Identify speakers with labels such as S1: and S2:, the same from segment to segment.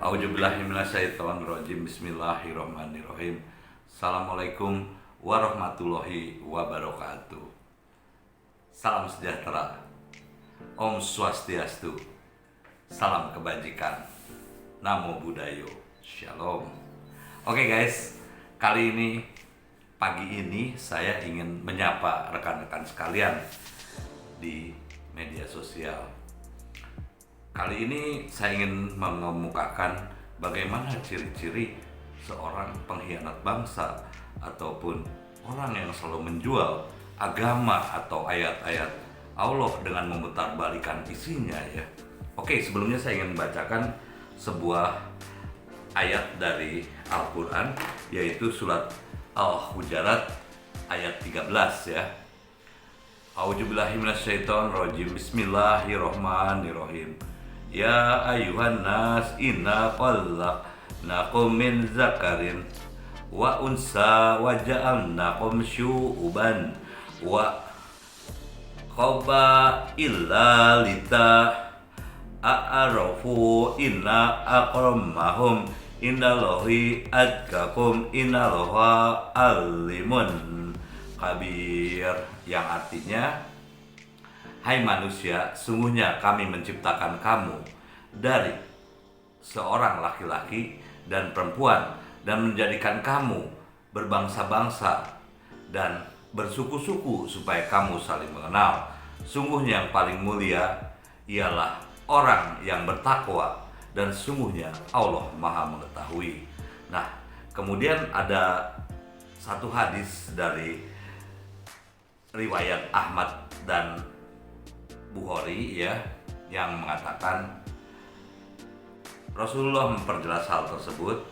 S1: Auzubillahiminasyaitonirrajim. Bismillahirrahmanirrahim. Assalamualaikum warahmatullahi wabarakatuh. Salam sejahtera. Om Swastiastu. Salam kebajikan. Namo Buddhaya. Shalom. Oke guys, kali ini pagi ini saya ingin menyapa rekan-rekan sekalian di media sosial. Kali ini saya ingin mengemukakan bagaimana ciri-ciri seorang pengkhianat bangsa ataupun orang yang selalu menjual agama atau ayat-ayat Allah dengan memutarbalikan isinya ya. Oke, sebelumnya saya ingin membacakan sebuah ayat dari Al-Quran, yaitu surat Al-Hujurat ayat 13 ya. Auzubillahiminasyaitonirrajim. Bismillahirrahmanirrahim. Ya ayuhan nas inna khalaqnakum min zakarin wa unsa wa ja'alnakum syu'uban wa qabaila lita'arafu inna akramakum innallahi atqakum innallaha alimun kabir, yang artinya, hai manusia, sungguhnya kami menciptakan kamu dari seorang laki-laki dan perempuan dan menjadikan kamu berbangsa-bangsa dan bersuku-suku supaya kamu saling mengenal. Sungguhnya yang paling mulia ialah orang yang bertakwa dan sungguhnya Allah Maha mengetahui. Nah, kemudian ada satu hadis dari riwayat Ahmad dan Bukhari ya, yang mengatakan Rasulullah memperjelas hal tersebut.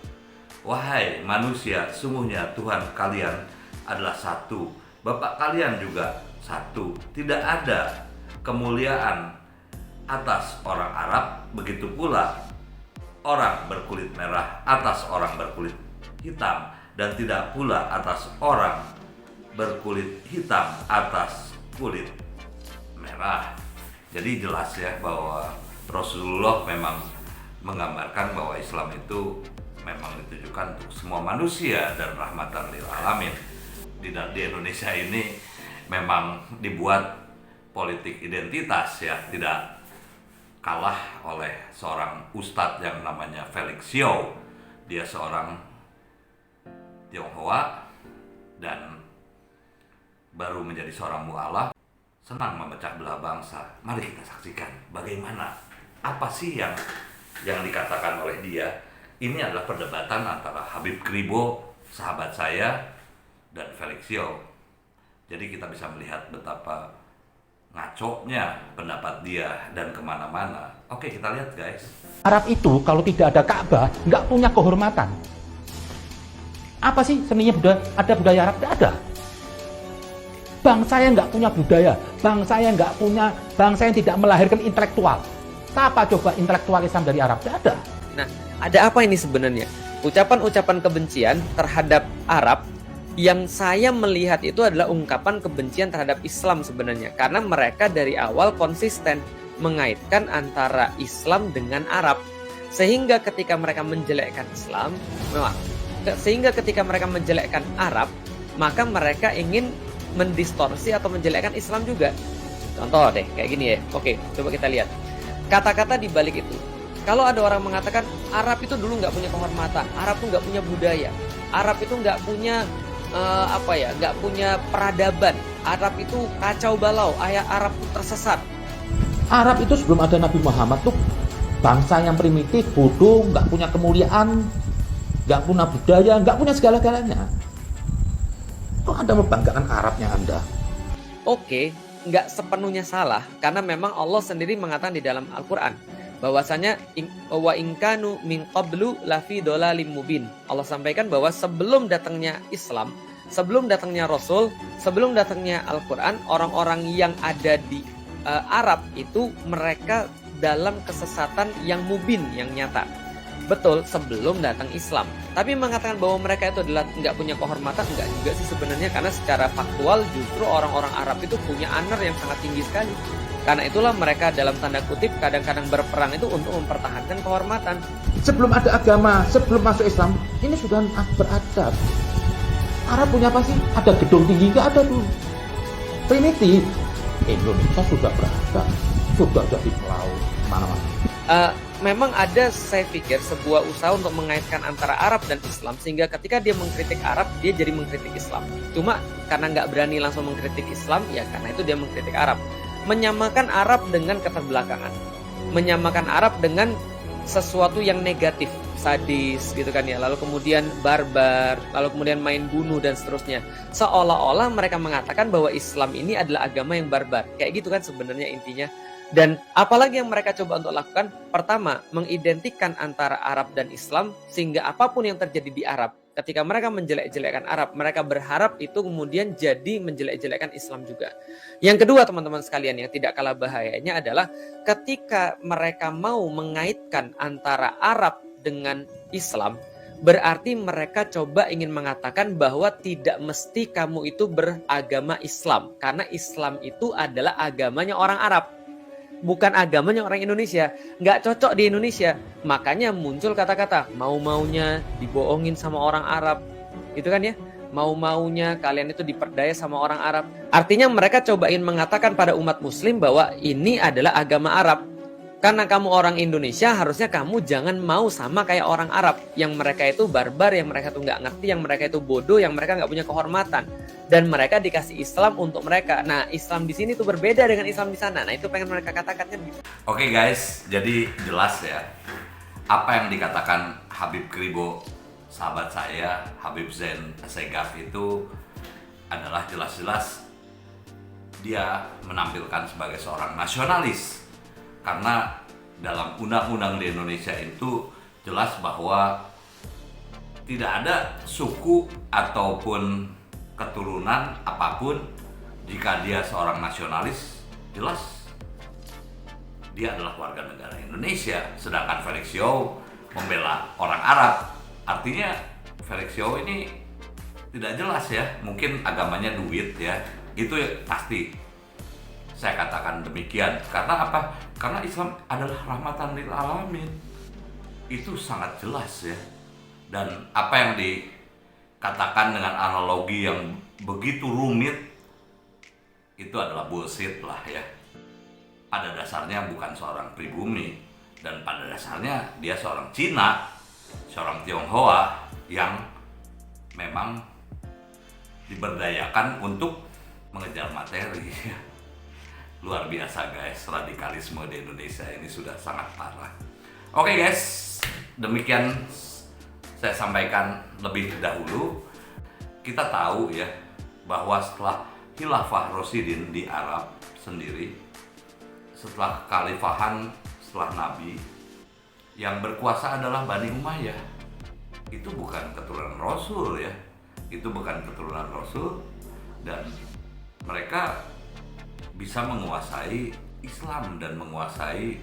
S1: Wahai manusia, sungguhnya Tuhan kalian adalah satu, Bapak kalian juga satu. Tidak ada kemuliaan atas orang Arab, begitu pula orang berkulit merah atas orang berkulit hitam, dan tidak pula atas orang berkulit hitam atas kulit merah. Jadi jelas ya bahwa Rasulullah memang menggambarkan bahwa Islam itu memang ditujukan untuk semua manusia dan rahmatan lil alamin. Di Indonesia ini memang dibuat politik identitas ya, tidak kalah oleh seorang ustadz yang namanya Felix Xiao. Dia seorang Tionghoa dan baru menjadi seorang mu'alaf, senang memecah belah bangsa. Mari kita saksikan bagaimana, apa sih yang dikatakan oleh dia. Ini adalah perdebatan antara Habib Kribo, sahabat saya, dan Felix Xiao. Jadi kita bisa melihat betapa ngaconya pendapat dia dan kemana-mana. Oke, kita lihat guys.
S2: Arab itu kalau tidak ada Ka'bah nggak punya kehormatan. Apa sih seninya budaya? Ada budaya Arab? Tidak ada. Bangsa yang nggak punya budaya, bangsa yang tidak melahirkan intelektual. Apa coba intelektual Islam dari Arab? Tidak ada.
S3: Nah, ada apa ini sebenarnya? Ucapan-ucapan kebencian terhadap Arab yang saya melihat itu adalah ungkapan kebencian terhadap Islam sebenarnya. Karena mereka dari awal konsisten mengaitkan antara Islam dengan Arab. Sehingga ketika mereka menjelekkan Islam, Arab, maka mereka ingin mendistorsi atau menjelekkan Islam juga. Contoh deh, kayak gini ya. Oke, coba kita lihat kata-kata di balik itu. Kalau ada orang mengatakan Arab itu dulu nggak punya kehormatan, Arab itu nggak punya budaya, Arab itu nggak punya nggak punya peradaban, Arab itu kacau balau, Arab itu tersesat.
S2: Arab itu sebelum ada Nabi Muhammad tuh bangsa yang primitif, bodoh, nggak punya kemuliaan, nggak punya budaya, nggak punya segala-galanya. Kok Anda membanggakan Arabnya Anda?
S3: Oke, nggak sepenuhnya salah, karena memang Allah sendiri mengatakan di dalam Al-Quran bahwasanya wa inkanu min qablu lafi dolalim mubin. Allah sampaikan bahwa sebelum datangnya Islam, sebelum datangnya Rasul, sebelum datangnya Al-Quran, orang-orang yang ada di Arab itu mereka dalam kesesatan yang mubin, yang nyata. Betul, sebelum datang Islam. Tapi mengatakan bahwa mereka itu adalah nggak punya kehormatan, nggak juga sih sebenarnya. Karena secara faktual justru orang-orang Arab itu punya honor yang sangat tinggi sekali. Karena itulah mereka dalam tanda kutip kadang-kadang berperang itu untuk mempertahankan kehormatan.
S2: Sebelum ada agama, sebelum masuk Islam, ini sudah beradab. Arab punya apa sih? Ada gedung tinggi, nggak ada tuh. Primitif. Indonesia sudah beradab, sudah jadi pelaut mana-mana.
S3: Memang ada, saya pikir, sebuah usaha untuk mengaitkan antara Arab dan Islam, sehingga ketika dia mengkritik Arab, dia jadi mengkritik Islam. Cuma karena nggak berani langsung mengkritik Islam, ya karena itu dia mengkritik Arab. Menyamakan Arab dengan keterbelakangan, menyamakan Arab dengan sesuatu yang negatif, sadis gitu kan ya, lalu kemudian barbar, lalu kemudian main bunuh dan seterusnya. Seolah-olah mereka mengatakan bahwa Islam ini adalah agama yang barbar. Kayak gitu kan sebenarnya intinya. Dan apalagi yang mereka coba untuk lakukan, pertama, mengidentikan antara Arab dan Islam, sehingga apapun yang terjadi di Arab, ketika mereka menjelek-jelekkan Arab, mereka berharap itu kemudian jadi menjelek-jelekkan Islam juga. Yang kedua, teman-teman sekalian, yang tidak kalah bahayanya adalah ketika mereka mau mengaitkan antara Arab dengan Islam, berarti mereka coba ingin mengatakan bahwa tidak mesti kamu itu beragama Islam, karena Islam itu adalah agamanya orang Arab, bukan agamanya orang Indonesia. Nggak cocok di Indonesia. Makanya muncul kata-kata mau-maunya dibohongin sama orang Arab, gitu kan ya. Mau-maunya kalian itu diperdaya sama orang Arab. Artinya mereka cobain mengatakan pada umat muslim bahwa ini adalah agama Arab. Karena kamu orang Indonesia, harusnya kamu jangan mau sama kayak orang Arab, yang mereka itu barbar, yang mereka tuh nggak ngerti, yang mereka itu bodoh, yang mereka nggak punya kehormatan. Dan mereka dikasih Islam untuk mereka. Nah, Islam di sini tuh berbeda dengan Islam di sana. Nah, itu pengen mereka katakan kan gitu.
S1: Oke guys, jadi jelas ya apa yang dikatakan Habib Kribo, sahabat saya, Habib Zain Assegaf, itu adalah jelas-jelas dia menampilkan sebagai seorang nasionalis. Karena dalam undang-undang di Indonesia itu jelas bahwa tidak ada suku ataupun keturunan apapun, jika dia seorang nasionalis, jelas dia adalah warga negara Indonesia. Sedangkan Felix Yeo membela orang Arab, artinya Felix Yeo ini tidak jelas ya, mungkin agamanya duit ya, itu pasti. Saya katakan demikian. Karena apa? Karena Islam adalah rahmatan lil alamin. Itu sangat jelas ya. Dan apa yang dikatakan dengan analogi yang begitu rumit, itu adalah bullshit lah ya. Pada dasarnya bukan seorang pribumi, dan pada dasarnya dia seorang Cina, seorang Tionghoa yang memang diberdayakan untuk mengejar materi. Luar biasa guys, radikalisme di Indonesia ini sudah sangat parah. Oke guys, demikian saya sampaikan lebih dahulu. Kita tahu ya bahwa setelah Khilafah Rasyidin di Arab sendiri, setelah kekhalifahan setelah Nabi, yang berkuasa adalah Bani Umayyah. Itu bukan keturunan Rasul ya, itu bukan keturunan Rasul, dan mereka bisa menguasai Islam dan menguasai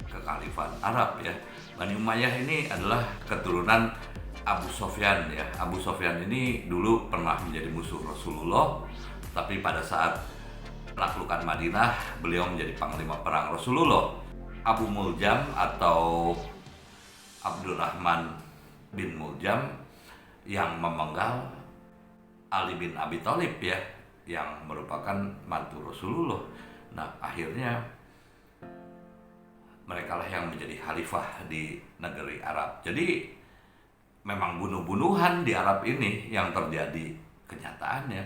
S1: kekhalifahan Arab ya. Bani Umayyah ini adalah keturunan Abu Sofyan ya. Abu Sofyan ini dulu pernah menjadi musuh Rasulullah, tapi pada saat menaklukkan Madinah, beliau menjadi panglima perang Rasulullah. Abu Muljam atau Abdurrahman bin Muljam yang memenggal Ali bin Abi Thalib ya, yang merupakan mantu Rasulullah. Nah, akhirnya mereka lah yang menjadi khalifah di negeri Arab. Jadi memang bunuh-bunuhan di Arab ini yang terjadi kenyataannya.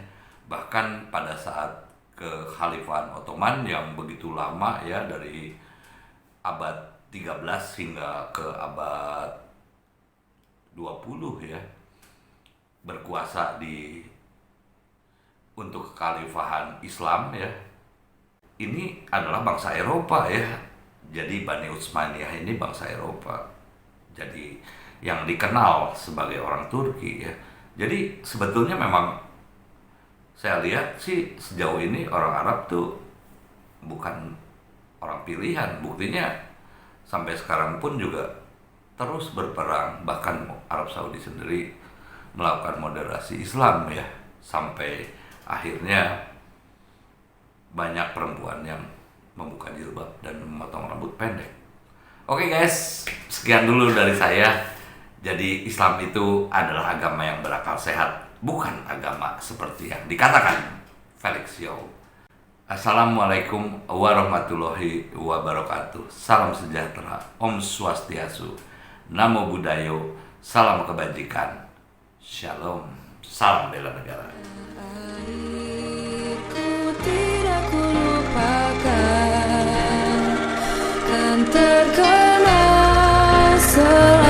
S1: Bahkan pada saat kekhalifahan Ottoman yang begitu lama ya, dari abad 13 hingga ke abad 20 ya, berkuasa untuk kekhalifahan Islam ya. Ini adalah bangsa Eropa ya. Jadi Bani Utsmaniyah ini bangsa Eropa. Jadi yang dikenal sebagai orang Turki ya. Jadi sebetulnya memang saya lihat sih sejauh ini orang Arab tuh bukan orang pilihan. Buktinya sampai sekarang pun juga terus berperang, bahkan Arab Saudi sendiri melakukan moderasi Islam ya, sampai akhirnya banyak perempuan yang membuka jilbab dan memotong rambut pendek. Oke guys, sekian dulu dari saya. Jadi Islam itu adalah agama yang berakal sehat, bukan agama seperti yang dikatakan Felix Yow. Assalamualaikum warahmatullahi wabarakatuh. Salam sejahtera, Om Swastiastu, Namo Buddhaya, salam kebajikan, Shalom, salam bela negara.
S4: Airku tidak kulupakan, kan terkenal selalu.